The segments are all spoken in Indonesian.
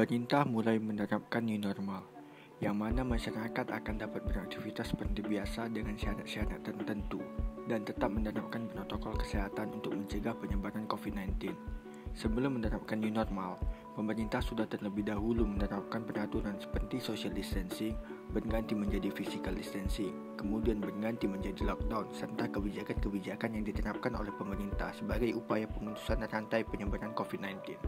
Pemerintah mulai menerapkan new normal, yang mana masyarakat akan dapat beraktivitas seperti biasa dengan syarat-syarat tertentu dan tetap menerapkan protokol kesehatan untuk mencegah penyebaran COVID-19. Sebelum menerapkan new normal, pemerintah sudah terlebih dahulu menerapkan peraturan seperti social distancing, berganti menjadi physical distancing, kemudian berganti menjadi lockdown, serta kebijakan-kebijakan yang diterapkan oleh pemerintah sebagai upaya pemutusan rantai penyebaran COVID-19.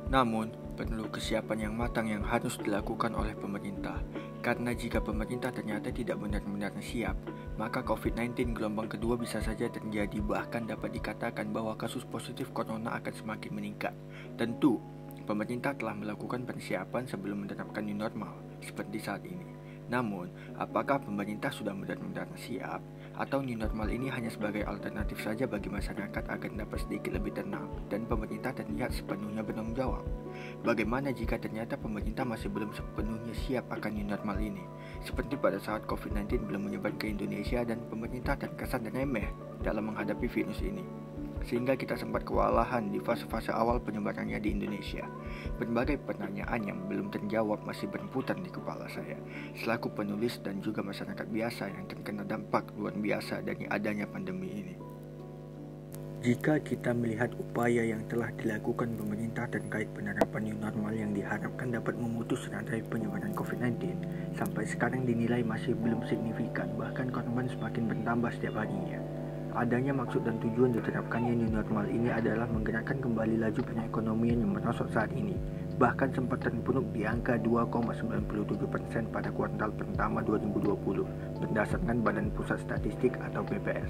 Namun, perlu kesiapan yang matang yang harus dilakukan oleh pemerintah, karena jika pemerintah ternyata tidak benar-benar siap, maka COVID-19 gelombang kedua bisa saja terjadi, bahkan dapat dikatakan bahwa kasus positif corona akan semakin meningkat. Tentu, pemerintah telah melakukan persiapan sebelum menerapkan new normal, seperti saat ini. Namun, apakah pemerintah sudah benar-benar siap? Atau new normal ini hanya sebagai alternatif saja bagi masyarakat agar dapat sedikit lebih tenang dan pemerintah terlihat sepenuhnya bertanggung jawab? Bagaimana jika ternyata pemerintah masih belum sepenuhnya siap akan new normal ini? Seperti pada saat COVID-19 belum menyebar ke Indonesia dan pemerintah terkesan remeh dalam menghadapi virus ini, sehingga kita sempat kewalahan di fase-fase awal penyebarannya di Indonesia. Berbagai pertanyaan yang belum terjawab masih berputar di kepala saya, selaku penulis dan juga masyarakat biasa yang terkena dampak luar biasa dari adanya pandemi ini. Jika kita melihat upaya yang telah dilakukan pemerintah terkait penerapan new normal yang diharapkan dapat memutus rantai penyebaran COVID-19, sampai sekarang dinilai masih belum signifikan, bahkan korban semakin bertambah setiap harinya. Adanya maksud dan tujuan diterapkannya new normal ini adalah menggerakkan kembali laju perekonomian yang merosot saat ini, bahkan sempat terpuruk di angka 2,97% pada kuartal pertama 2020 berdasarkan Badan Pusat Statistik atau BPS.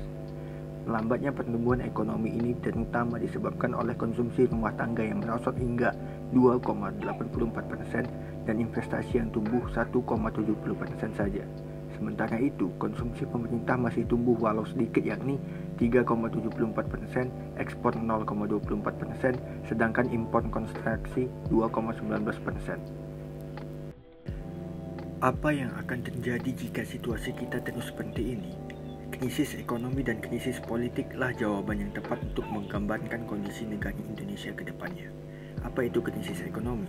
Lambatnya pertumbuhan ekonomi ini terutama disebabkan oleh konsumsi rumah tangga yang merosot hingga 2,84% dan investasi yang tumbuh 1,70% saja. Sementara itu, konsumsi pemerintah masih tumbuh walau sedikit, yakni 3,74%, ekspor 0,24%, sedangkan impor konstruksi 2,19%. Apa yang akan terjadi jika situasi kita terus seperti ini? Krisis ekonomi dan krisis politiklah jawaban yang tepat untuk menggambarkan kondisi negara Indonesia ke depannya. Apa itu krisis ekonomi?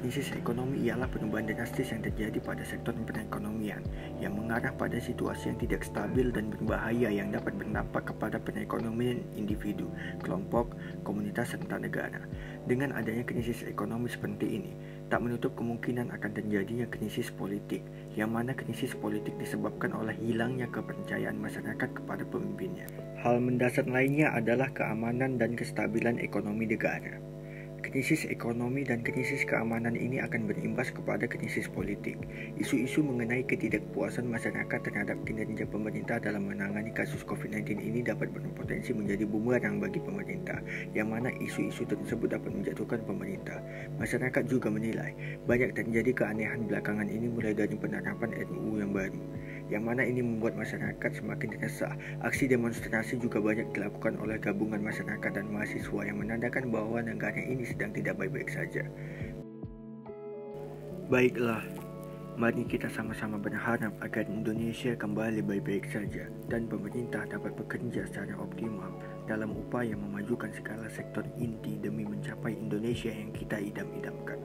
Krisis ekonomi ialah perubahan drastis yang terjadi pada sektor perekonomian yang mengarah pada situasi yang tidak stabil dan berbahaya yang dapat berdampak kepada perekonomian individu, kelompok, komunitas, serta negara. Dengan adanya krisis ekonomi seperti ini, tak menutup kemungkinan akan terjadinya krisis politik, yang mana krisis politik disebabkan oleh hilangnya kepercayaan masyarakat kepada pemimpinnya. Hal mendasar lainnya adalah keamanan dan kestabilan ekonomi negara. Krisis ekonomi dan krisis keamanan ini akan berimbas kepada krisis politik. Isu-isu mengenai ketidakpuasan masyarakat terhadap kinerja pemerintah dalam menangani kasus COVID-19 ini dapat berpotensi menjadi bumerang bagi pemerintah, yang mana isu-isu tersebut dapat menjatuhkan pemerintah. Masyarakat juga menilai banyak terjadi keanehan belakangan ini, mulai dari penerapan RUU yang baru, yang mana ini membuat masyarakat semakin resah. Aksi demonstrasi juga banyak dilakukan oleh gabungan masyarakat dan mahasiswa yang menandakan bahwa negara ini sedang tidak baik-baik saja. Baiklah, mari kita sama-sama berharap agar Indonesia kembali baik-baik saja dan pemerintah dapat bekerja secara optimal dalam upaya memajukan segala sektor inti demi mencapai Indonesia yang kita idam-idamkan.